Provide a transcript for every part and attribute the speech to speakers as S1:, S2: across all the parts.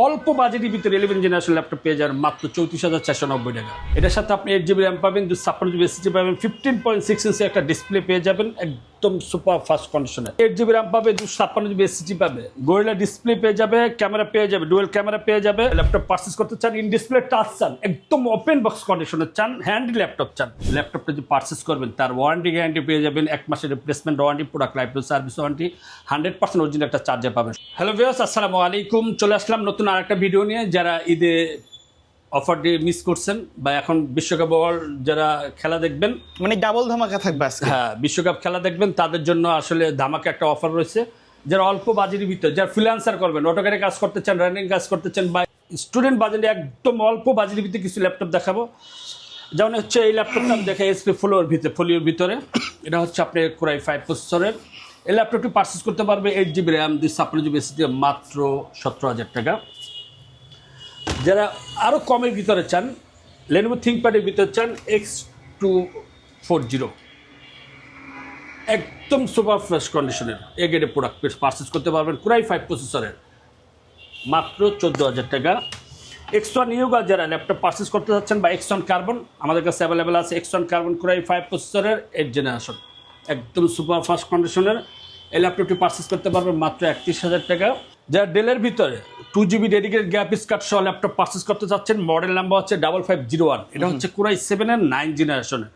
S1: অল্প বাজেটের ভিতরে 11 জেনারেশন ল্যাপটপ পেয়ে যাবেন মাত্র 34,490 টাকা। এটার সাথে আপনি 8GB র্যাম পাবেন, 256GB SSD পাবেন, 15.6 ইঞ্চি একটা ডিসপ্লে পেয়ে যাবেন একদম সুপার ফাস্ট কন্ডিশনে। 8GB র্যাম পাবে, 256GB SSD পাবে, গোরিলা ডিসপ্লে পেয়ে যাবে, ক্যামেরা পেয়ে যাবে, ডুয়াল ক্যামেরা পেয়ে যাবে। ল্যাপটপ পারচেজ করতে চান, ইন ডিসপ্লে টাচ চান, একদম ওপেন বক্স কন্ডিশনে চান, হ্যান্ডি ল্যাপটপ চান, ল্যাপটপটা যে পারচেজ করবেন তার ওয়ারেন্টি গ্যারান্টি পেয়ে যাবেন, 1 মাসের replacement warranty, product life service warranty, 100% original একটা চার্জার পাবেন। হ্যালো ভিউয়ার্স, আসসালামু আলাইকুম। চলে আসলাম নতুন আরেকটা ভিডিও নিয়ে। যারা ঈদে অফার দিয়ে মিস করছেন বা এখন বিশ্বকাপ যারা খেলা দেখবেন,
S2: মানে ডাবল ধামাকা থাকবে আজকে।
S1: হ্যাঁ, বিশ্বকাপ খেলা দেখবেন তাদের জন্য আসলে ধামাকা একটা অফার রয়েছে। যারা অল্প বাজেটের ভিতরে, যারা ফ্রিল্যান্সার করবেন, অটোকারে কাজ করতে চান, রানিং কাজ করতে চান, বা স্টুডেন্ট বাজেটে একদম অল্প বাজেটের ভিতরে কিছু ল্যাপটপ দেখাবো। যেমন হচ্ছে এই ল্যাপটপটা আমি দেখে এসপি ফোলিওর ভিতরে, এটা হচ্ছে আপনার কোরাই 5 প্রসেসরের। এই ল্যাপটপটি পারচেজ করতে পারবে 8GB র্যাম, 256GB SSD মাত্র 17,000 টাকা। যারা আরও কমের ভিতরে চান, লেনোভো থিংকপ্যাডের ভিতরে চান, X240 একদম সুপার ফ্রেশ কন্ডিশনের এ গ্রেডের প্রোডাক্ট পারচেজ করতে পারবেন কোরাই 5 প্রসেসরের মাত্র 14,000 টাকা। X1 ইউগা যারা ল্যাপটপ পারচেজ করতে যাচ্ছেন, বা X1 কার্বন আমাদের কাছে অ্যাভেলেবেল আছে। X1 কার্বন কোরাই 5 প্রসেসরের 8 জেনারেশন একদম সুপার ফাস্ট কন্ডিশনের এই ল্যাপটপটি পারচেজ করতে পারবেন মাত্র 31,000 টাকা। যারা ডেলের ভিতরে 2GB ডেডিকেটেড গ্রাফিক্স কার্ড সহ ল্যাপটপ পারচেজ করতে চাচ্ছেন, মডেল নাম্বার হচ্ছে 5501, এটা হচ্ছে কোরাই 7-এর 9 জেনারেশনের।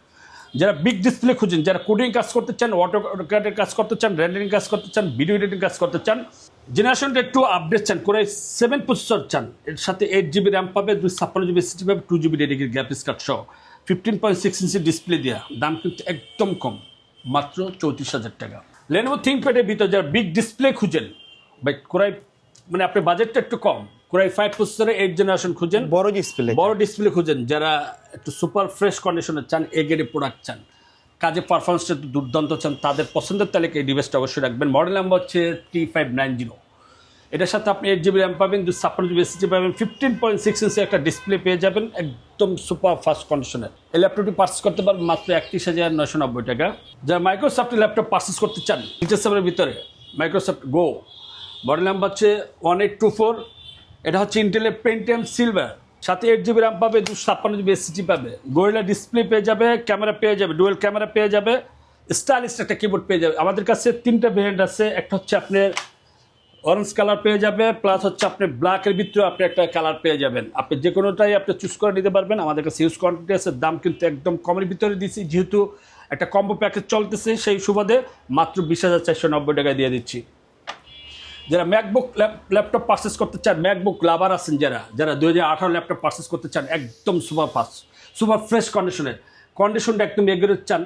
S1: যারা বিগ ডিসপ্লে খুঁজেন, যারা কোডিং কাজ করতে চান, অটোক্যাডের কাজ করতে চান, রেন্ডারিং কাজ করতে চান, ভিডিও এডিটিং কাজ করতে চান, জেনারেশনটা একটু আপডেট চান, কোরাই 7 প্রসেসর চান, এর সাথে 8GB র্যাম পাবে, 256GB SSD পাবে, 2GB ডেডিকেটেড গ্রাফিক্স কার্ড সহ 15.6 ইঞ্চি ডিসপ্লে দেওয়া, দাম কিন্তু একদম কম, মাত্র 34,000 টাকা। লেনোভো থিংকপ্যাডের ভিতরে যারা বিগ ডিসপ্লে খুঁজেন, বাট কোরাই মানে আপনার বাজেটটা একটু কম, কোরাই 5 প্রসেসরে 8 জেনারেশন খুঁজেন, বড় ডিসপ্লে খুঁজেন, যারা একটু সুপার ফ্রেশ কন্ডিশনে চান, এ গ্রেডের প্রোডাক্ট চান, কাজে পারফরমেন্সটা একটু দুর্দান্ত চান, তাদের পছন্দের তালিকায় এই ডিভাইসটা অবশ্যই রাখবেন। মডেল নাম্বার হচ্ছে T590। এটার সাথে আপনি 8GB র্যাম পাবেন, 256GB SSD পাবেন, 15.6 ইঞ্চি একটা ডিসপ্লে পেয়ে যাবেন একদম সুপার ফাস্ট কন্ডিশনের। এই ল্যাপটপটি পারচেজ করতে পারবেন মাত্র 31,990 টাকা। যারা মাইক্রোসফটের ল্যাপটপ পারচেজ করতে চান, ইন্টেলের ভিতরে মাইক্রোসফট গো, মডেল নাম্বার হচ্ছে 1824, এটা হচ্ছে ইন্টেলের পেন্টিয়াম সিলভার, সাথে 8GB র্যাম পাবে, 256GB SSD পাবে, গোরিলা ডিসপ্লে পেয়ে যাবে, ক্যামেরা পেয়ে যাবে, ডুয়াল ক্যামেরা পেয়ে যাবে, স্টাইলিশ একটা কিবোর্ড পেয়ে যাবে। আমাদের কাছে 3টা ভেরিয়েন্ট আছে, একটা হচ্ছে আপনার অরেঞ্জ কালার পেয়ে যাবে, প্লাস হচ্ছে আপনি ব্ল্যাকের ভিতরে আপনি একটা কালার পেয়ে যাবেন। আপনি যে কোনোটাই আপনি চুজ করে নিতে পারবেন। আমাদের কাছে ইউজ কোয়ান্টিটি আছে, দাম কিন্তু একদম কমের ভিতরে দিচ্ছি, যেহেতু একটা কম্বো প্যাকেজ চলতেছে, সেই সুবাদে মাত্র 20,490 টাকায় দিয়ে দিচ্ছি। যারা ম্যাকবুক ল্যাপটপ পারচেস করতে চান, ম্যাকবুক লাভার আছেন, যারা 2018 ল্যাপটপ পারচেস করতে চান, একদম সুপার ফাস্ট সুপার ফ্রেশ কন্ডিশনটা একদম এগ্রেড চান,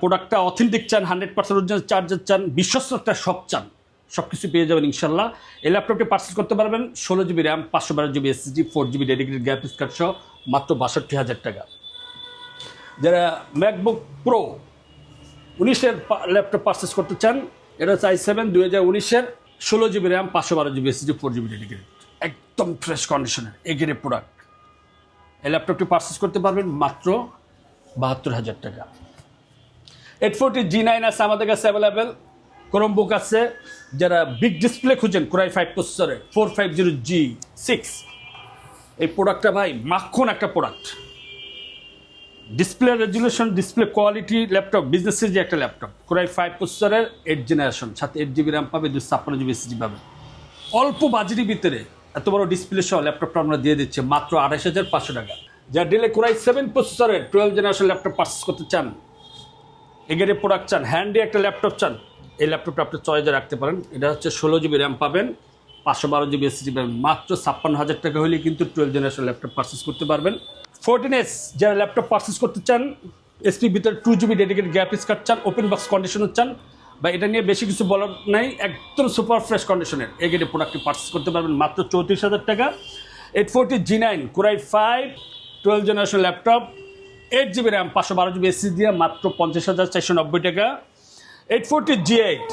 S1: প্রোডাক্টটা অথেন্টিক চান, 100% অরিজিনাল চার্জার চান, বিশ্বস্ত একটা শপ চান, সব কিছু পেয়ে যাবেন ইনশাল্লাহ। এই ল্যাপটপটি পারচেস করতে পারবেন 16GB RAM, 512GB SSD, 4GB dedicated graphics card সহ মাত্র 62,000 টাকা। যারা ম্যাকবুক প্রো 19-এর ল্যাপটপ পারচেস করতে চান, এটা হচ্ছে i7 2019-এর, 16GB RAM, 512GB SSD, 4GB dedicated একদম ফ্রেশ কন্ডিশনের এগ্রেড প্রোডাক্ট। এই ল্যাপটপটি পারচেস করতে পারবেন মাত্র 72,000 টাকা। 840 G9 আছে আমাদের কাছে অ্যাভেলেবেল, ক্রোমবুক আছে। যারা বিগ ডিসপ্লে খুঁজেন, কোরাই 5 প্রসেসরে 450G6, এই প্রোডাক্টটা ভাই মাখন একটা product, display resolution, display quality, laptop বিজনেসের যে একটা ল্যাপটপ, কোরাই 5 প্রসেসরের 8 জেনারেশন, সাথে 8GB র্যাম পাবে, 256GB SSD পাবে। অল্প বাজেটের ভিতরে এত বড় ডিসপ্লে সহ ল্যাপটপটা আমরা দিয়ে দিচ্ছি মাত্র 28,500 টাকা। যারা ডেলে কোরাই 7 প্রসেসরের 12 জেনারেশন ল্যাপটপ পারচেস করতে চান, এগেরে প্রোডাক্ট চান, হ্যান্ডি একটা ল্যাপটপ চান, এই ল্যাপটপটা আপনি চয়েসে রাখতে পারেন। এটা হচ্ছে 16GB র্যাম পাবেন, 512GB SSD পাবেন, মাত্র 56,000 টাকা হলে কিন্তু 12 জেনারেশন ল্যাপটপ পারচেস করতে পারবেন। 14S যারা ল্যাপটপ পারচেস করতে চান, এসপির ভিতরে 2GB ডেডিকেটেড গ্রাফিক্স কার্ড চান, ওপেন বক্স কন্ডিশনের চান, বা এটা নিয়ে বেশি কিছু বলার নাই, একদম সুপার ফ্রেশ কন্ডিশনের এগেরে প্রোডাক্টটি পারচেস করতে পারবেন মাত্র 34,000 টাকা। 840 G9 core i 5 12 generation laptop, 8GB RAM, 512GB SSD দিয়ে মাত্র 50,490 টাকা। 840 G8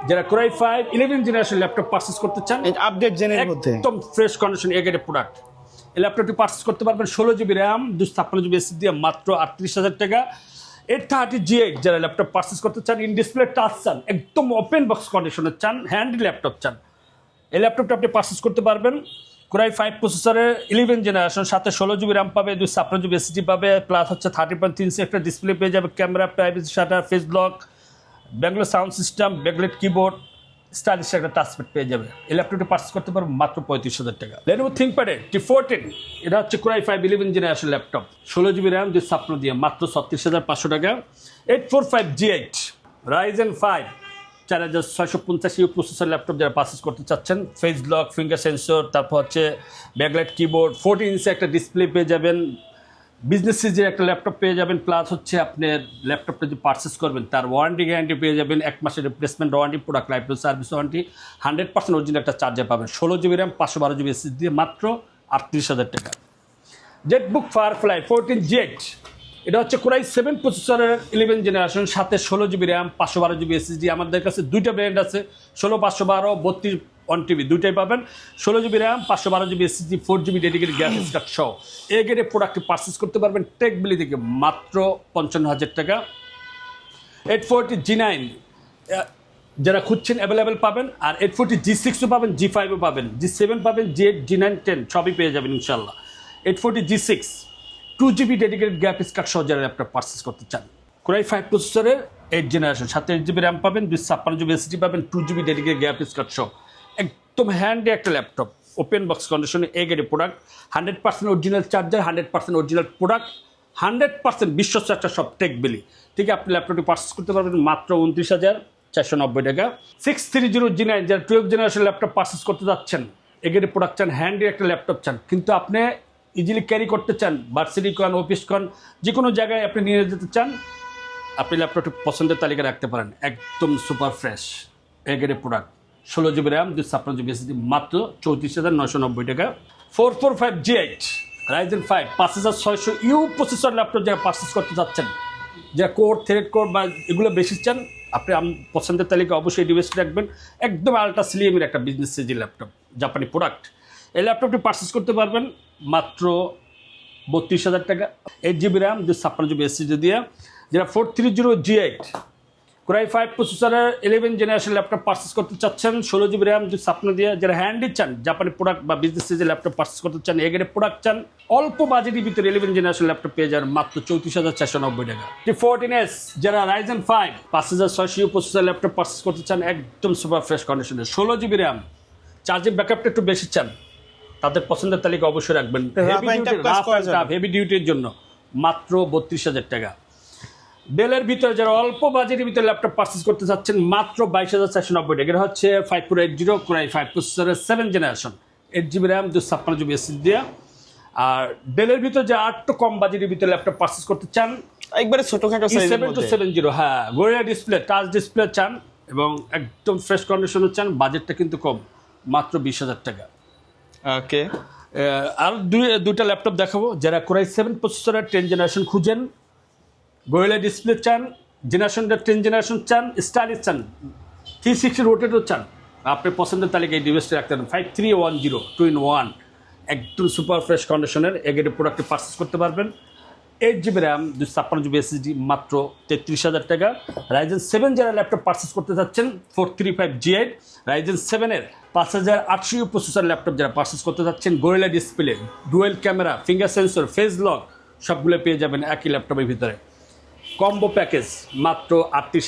S1: যারা কোরাই 5 11 জেনারেশন ল্যাপটপ পারচেস করতে চান,
S2: আপডেট জেনের মধ্যে
S1: একদম ফ্রেশ কন্ডিশন এগ্রেড প্রোডাক্ট, এই ল্যাপটপটি পারচেস করতে পারবেন 16GB র্যাম, 256GB SSD দিয়ে মাত্র 38,000 টাকা। 830 G8 যারা ল্যাপটপ পারচেস করতে চান, ইন ডিসপ্লে টাচ চান, একদম ওপেন বক্স কন্ডিশনে চান, হ্যান্ডি ল্যাপটপ চান, এই ল্যাপটপটা আপনি পারচেস করতে পারবেন কোরাই 5 প্রসেসরের 11 জেনারেশন, সাথে 16 GB র্যাম পাবে, 256 GB SSD পাবে, প্লাস হচ্ছে 30.3 একটা ডিসপ্লে পেয়ে যাবে, camera, privacy shutter, face block, Bangalore sound system, backlight keyboard, stylish একটা টাচপ্যাড পেয়ে যাবে। এই ল্যাপটপটি পারচেস করতে পারবে মাত্র 35,000 টাকা। Lenovo ThinkPad T14, এটা হচ্ছে core i 5 11 generation laptop, 16 GB RAM, 256 দিয়ে মাত্র 36,500 টাকা। 845G8 Ryzen 5 4650 প্রসেসর ল্যাপটপ যারা পারচেস করতে চাচ্ছেন, ফেস লক, ফিঙ্গার সেন্সর, তারপর হচ্ছে ব্যাকলাইট কিবোর্ড, 14 ইঞ্চি একটা ডিসপ্লে পেয়ে যাবেন, বিজনেস সিরিজের একটা ল্যাপটপ পেয়ে যাবেন, প্লাস হচ্ছে আপনার ল্যাপটপটা যে পারচেস করবেন তার ওয়ারেন্টি গ্যারান্টি পেয়ে যাবেন, 1 মাসের replacement warranty, product life service warranty, 100% original একটা চার্জার পাবেন, 16 GB র্যাম, 512 GB SSD দিয়ে মাত্র 38,000 টাকা। জেটবুক ফায়ারফ্লাই 14G8, এটা হচ্ছে কোরাই 7 প্রসেসরের 11 জেনারেশন, সাথে 16 GB র্যাম, 512 GB SSD। আমাদের কাছে দুইটা ব্র্যান্ড আছে, 16, 512, 32 1TB দুইটাই পাবেন। 16 GB RAM, 512 GB SSD, 4 GB dedicated graphics card সহ এই গ্রেডের প্রোডাক্টটি পারচেস করতে পারবেন টেকবিলি থেকে মাত্র 55,000 টাকা। 840G9 যারা খুঁজছেন অ্যাভেলেবেল পাবেন, আর 840G6ও পাবেন, G5ও পাবেন, G7 পাবেন, G8, G9, 10 সবই পেয়ে যাবেন ইনশাল্লাহ। 840G6 2 GB dedicated graphics card সহ যারা ল্যাপটপ পারচেস করতে চান, কোরাই 5 প্রসেসরের 8 জেনারেশন, সাথে 8 GB র্যাম পাবেন, 256 GB SSD পাবেন, 2 GB ডেডিকেটেড গ্রাফিক্স কার্ড সহ একদম হ্যান্ডি একটা ল্যাপটপ, ওপেন বক্স কন্ডিশনে এই গ্রেডের product, 100% original charger, 100% original product, 100% বিশ্বস্ত একটা সব টেকবিলি। ঠিক আছে, আপনি ল্যাপটপটি পারচেস করতে পারবেন মাত্র 29,490 টাকা। 630G9 যারা 12 জেনারেশন ল্যাপটপ পারচেস করতে যাচ্ছেন, এই গ্রেডের প্রোডাক্ট চান, হ্যান্ডি একটা ল্যাপটপ চান, কিন্তু আপনি ইজিলি ক্যারি করতে চান, ভার্সিটি কন, অফিস কন, যে কোনো জায়গায় আপনি নিয়ে যেতে চান, আপনি ল্যাপটপটি পছন্দের তালিকা রাখতে পারেন। একদম সুপার ফ্রেশ এই গ্রেডের product, 16 GB RAM, 256 GB SSD মাত্র 34,990 টাকা। 445G8 Ryzen 5 5600U processor laptop যারা পারচেস করতে যাচ্ছেন, যারা কোর, থ্রেড কোর বা এগুলো বেশি চান, আপনি পছন্দের তালিকা অবশ্যই ডিভাইসটি রাখবেন। একদম আল্ট্রা স্লিমের একটা বিজনেস সিরিজের ল্যাপটপ, জাপানি প্রোডাক্ট। এই ল্যাপটপটি পারচেস করতে পারবেন মাত্র 32,000 টাকা। 8 GB র্যাম, 256 GB SSD দিয়ে। যারা 430G8 কোরাই 5 প্রসেসরের 11 জেনারেশন ল্যাপটপ পারচেস করতে চাচ্ছেন, 16 GB র্যাম, 256 দিয়ে, যারা হ্যান্ডি চান, জাপানি প্রোডাক্ট বা বিজনেস সিরিজের ল্যাপটপ পারচেস করতে চান, এগের প্রোডাক্ট চান, অল্প বাজেটের ভিতরে 11 জেনারেশন ল্যাপটপ পেয়ে যান মাত্র 34,490 টাকা। T14S যারা Ryzen 5 5600U processor laptop purchase করতে চান, একদম সুপার ফ্রেশ কন্ডিশনে, 16 GB র্যাম, চার্জিং ব্যাকআপটা একটু বেশি চান, তাদের পছন্দের তালিকা অবশ্যই রাখবেন। হেভি ডিউটির জন্য মাত্র 32,000 টাকা। ডেলের ভিতরে যারা অল্প বাজেটের ভিতরে ল্যাপটপ পারচেস করতে চাচ্ছেন, মাত্র 22,490 টাকা। এটা হচ্ছে 5480 কোরাই 5 প্রসেসরের 7 generation, 8 GB RAM, 256 GB SSD দিয়ে। আর ডেলের ভিতরে যে আটটু কম বাজেটের ভিতরে ল্যাপটপ পারচেস করতে চান,
S2: একবারে ছোটখাটো সাইজের মধ্যে
S1: 7270, হ্যাঁ, গরিলা ডিসপ্লে, টাচ ডিসপ্লে চান এবং একদম ফ্রেশ কন্ডিশনে চান, বাজেটটা কিন্তু কম, মাত্র 20,000 টাকা।
S2: ওকে,
S1: আর দুইটা ল্যাপটপ দেখাবো, যারা কোরাই 7 প্রসেসরের 10 জেনারেশন খুঁজেন, গোয়েলা ডিসপ্লে চান, জেনারেশনটা 10 জেনারেশন চান, স্টাইলিশ চান, 360 রোটেটও চান, আপনার পছন্দের তালিকায় ডিভাইসটি রাখতে পারেন। 5310 2-in-1 একদম সুপার ফ্রেশ কন্ডিশনের এগের প্রোডাক্টটি পারচেস করতে পারবেন। 8 GB র্যাম, 256 GB SSD মাত্র 33,000 টাকা। Ryzen 7 যারা ল্যাপটপ পারচেস করতে যাচ্ছেন, 435G8 Ryzen 7-এর 5800U processor laptop যারা পারচেস করতে যাচ্ছেন, gorilla display, dual camera, finger sensor, face lock সবগুলো পেয়ে যাবেন একই ল্যাপটপের ভিতরে। কম্বো প্যাকেজ মাত্র 38